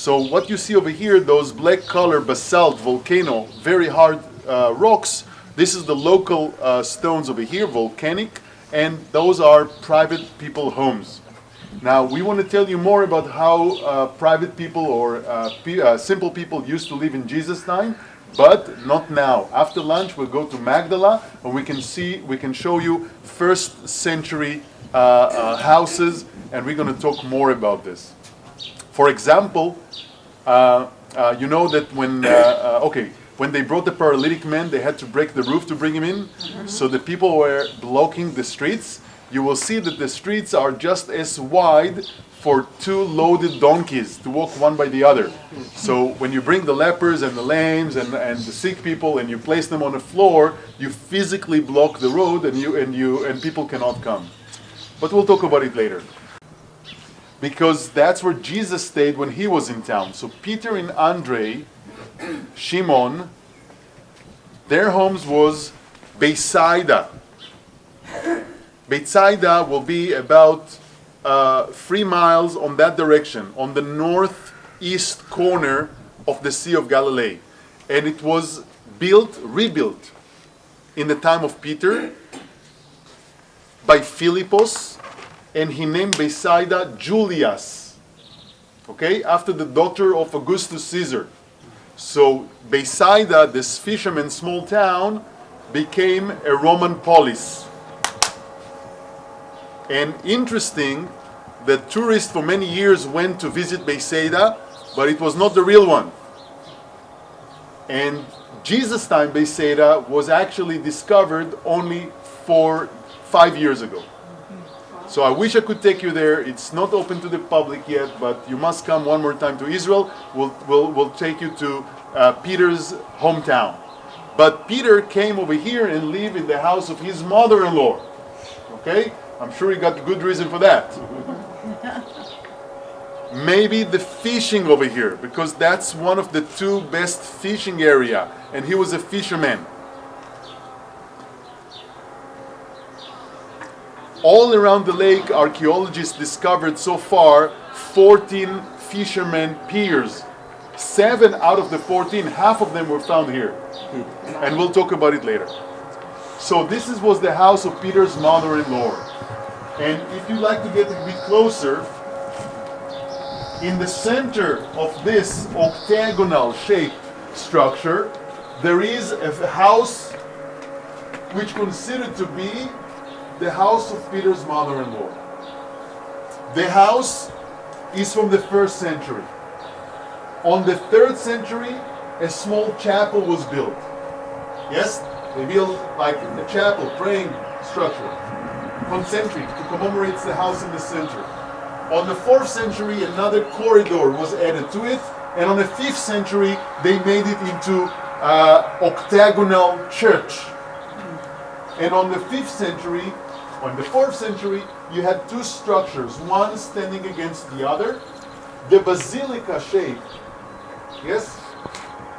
So what you see over here, those black color basalt, volcano, very hard rocks, this is the local stones over here, volcanic, and those are private people homes. Now we want to tell you more about how private people or simple people used to live in Jesus' time, but not now. After lunch we'll go to Magdala and we can show you first century houses, and we're going to talk more about this. For example, you know that when they brought the paralytic man, they had to break the roof to bring him in. So the people were blocking the streets. You will see that the streets are just as wide for two loaded donkeys to walk one by the other. So when you bring the lepers and the lames and the sick people and you place them on the floor, you physically block the road and people cannot come. But we'll talk about it later. Because that's where Jesus stayed when he was in town. So Peter and Andre, Shimon, their homes was Bethsaida. Bethsaida will be about 3 miles on that direction, on the northeast corner of the Sea of Galilee. And it was rebuilt in the time of Peter by Philippus, and he named Bethsaida Julius, okay, after the daughter of Augustus Caesar. So Bethsaida, this fisherman's small town, became a Roman polis. And interesting that tourists for many years went to visit Bethsaida, but it was not the real one. And Jesus' time Bethsaida was actually discovered only 5 years ago. So I wish I could take you there. It's not open to the public yet, but you must come one more time to Israel. We'll take you to Peter's hometown. But Peter came over here and lived in the house of his mother-in-law. Okay? I'm sure he got a good reason for that. Maybe the fishing over here, because that's one of the 2 best fishing area, and he was a fisherman. All around the lake, archaeologists discovered so far 14 fishermen piers. 7 out of the 14, half of them were found here. And we'll talk about it later. So this was the house of Peter's mother-in-law. And if you'd like to get a bit closer, in the center of this octagonal shaped structure, there is a house which considered to be the house of Peter's mother-in-law. The house is from the 1st century. On the 3rd century, a small chapel was built. Yes, they built like a chapel, praying structure, concentric, to commemorate the house in the center. On the 4th century, another corridor was added to it, and on the 5th century, they made it into octagonal church. And on the 5th century, on the 4th century, you had 2 structures, one standing against the other. The basilica shape, yes?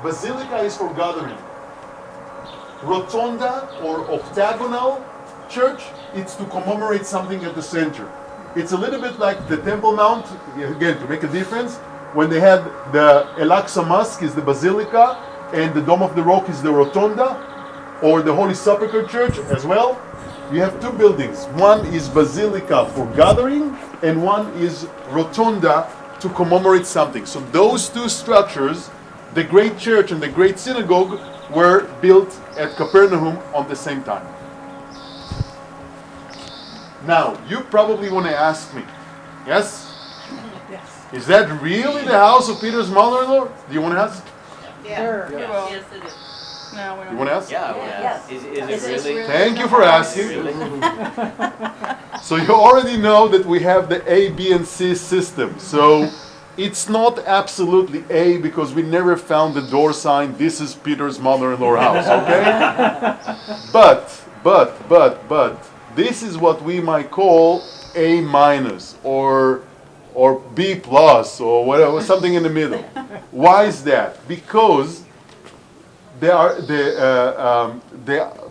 Basilica is for gathering. Rotonda or octagonal church, it's to commemorate something at the center. It's a little bit like the Temple Mount, again, to make a difference. When they had the Al-Aqsa Mosque is the basilica, and the Dome of the Rock is the rotunda, or the Holy Sepulchre Church as well. You have 2 buildings. One is basilica for gathering, and one is rotunda to commemorate something. So those 2 structures, the great church and the great synagogue, were built at Capernaum on the same time. Now, you probably want to ask me, yes? Yes. Is that really the house of Peter's mother-in-law? Do you want to ask? Yeah. Sure. Yeah. Yes, it is. No, we don't. You want to ask? Yeah, Yes. Is it really? Thank you for asking. So you already know that we have the A, B, and C system. So it's not absolutely A because we never found the door sign, this is Peter's mother-in-law house, okay? But, this is what we might call A minus or B plus or whatever, something in the middle. Why is that? Because the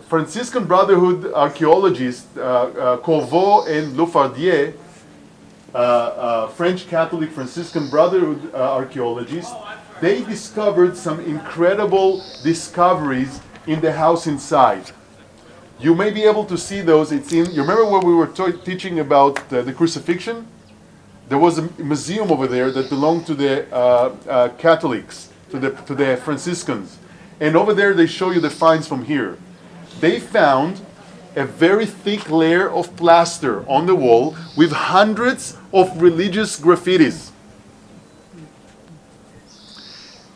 Franciscan Brotherhood archaeologists, Corveau and Lofardier, French Catholic Franciscan Brotherhood archaeologists, they discovered some incredible discoveries in the house inside. You may be able to see those. It's in. You remember when we were teaching about the crucifixion? There was a museum over there that belonged to the Catholics, to the Franciscans, and over there they show you the finds from here. They found a very thick layer of plaster on the wall with hundreds of religious graffitis.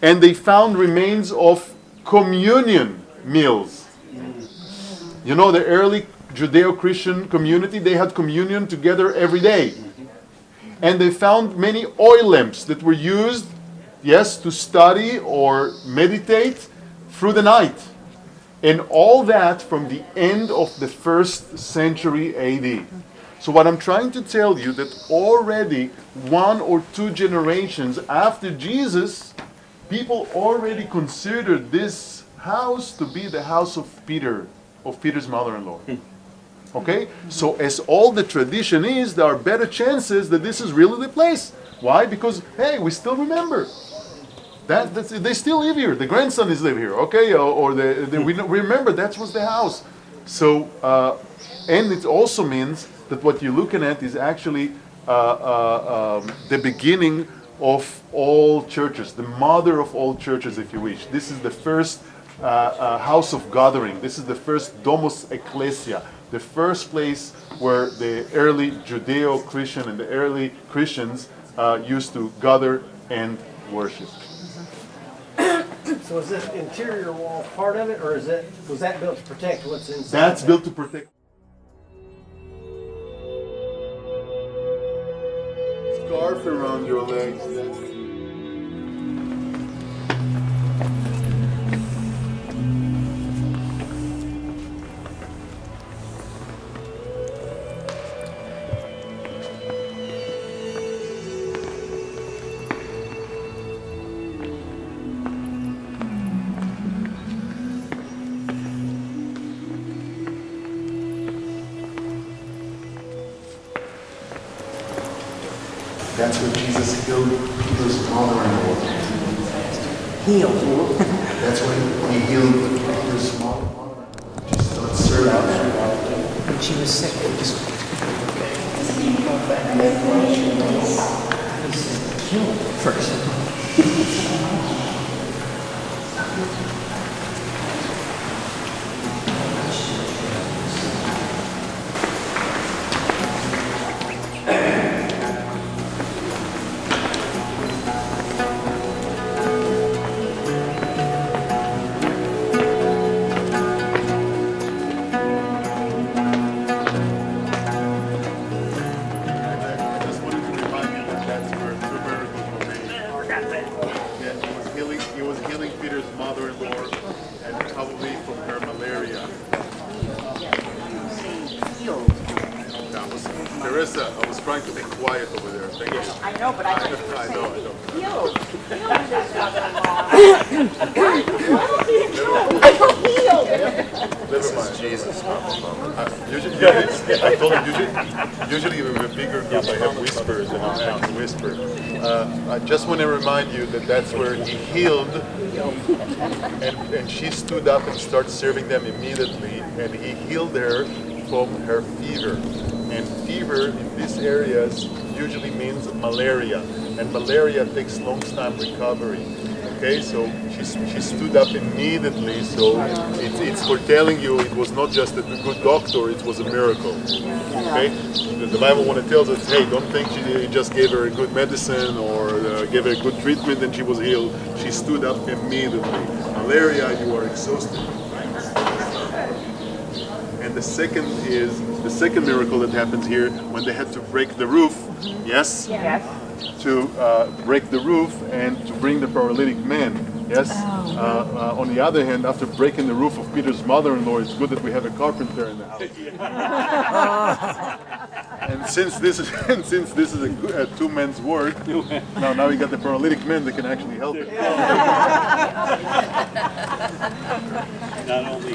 And they found remains of communion meals. You know, the early Judeo-Christian community, they had communion together every day. And they found many oil lamps that were used, yes, to study or meditate through the night. And all that from the end of the 1st century AD. So what I'm trying to tell you, that already 1 or 2 generations after Jesus, people already considered this house to be the house of Peter, of Peter's mother-in-law. Okay? So as all the tradition is, there are better chances that this is really the place. Why? Because, hey, we still remember. They still live here. The grandson is live here, okay? We remember that was the house. So, and it also means that what you're looking at is actually the beginning of all churches, the mother of all churches, if you wish. This is the first house of gathering. This is the first Domus Ecclesia, the first place where the early Judeo-Christian and the early Christians used to gather and worship. So is this interior wall part of it, or was that built to protect what's inside? That's built to protect. Scarf around your legs. That's where Jesus healed Peter's mother-in-law. Healed. That's when he healed Peter's mother-in-law. She's not served. When she was sick. Healed first. Teresa, I was trying to be quiet over there. Thank you. I know, but I know. I know. Healed. Healed this mother-in-law. Healed. Never mind. Jesus. Usually, I told you, usually with a bigger group I have whispers and I'm not to whisper. I just want to remind you that that's where he healed, and she stood up and started serving them immediately, and he healed her from her fever. And fever in these areas usually means malaria, and malaria takes long time recovery. Okay, so she stood up immediately. So it's for telling you it was not just a good doctor; it was a miracle. Okay, the Bible when it tells us, hey, don't think he just gave her a good medicine or gave her a good treatment and she was healed. She stood up immediately. Malaria, you are exhausted. And the second miracle that happens here when they had to break the roof. Yes. Yes. To break the roof and to bring the paralytic man. Yes. On the other hand, after breaking the roof of Peter's mother-in-law, it's good that we have a carpenter in the house. And since this is a two-man's work, now we got the paralytic man that can actually help him. Not only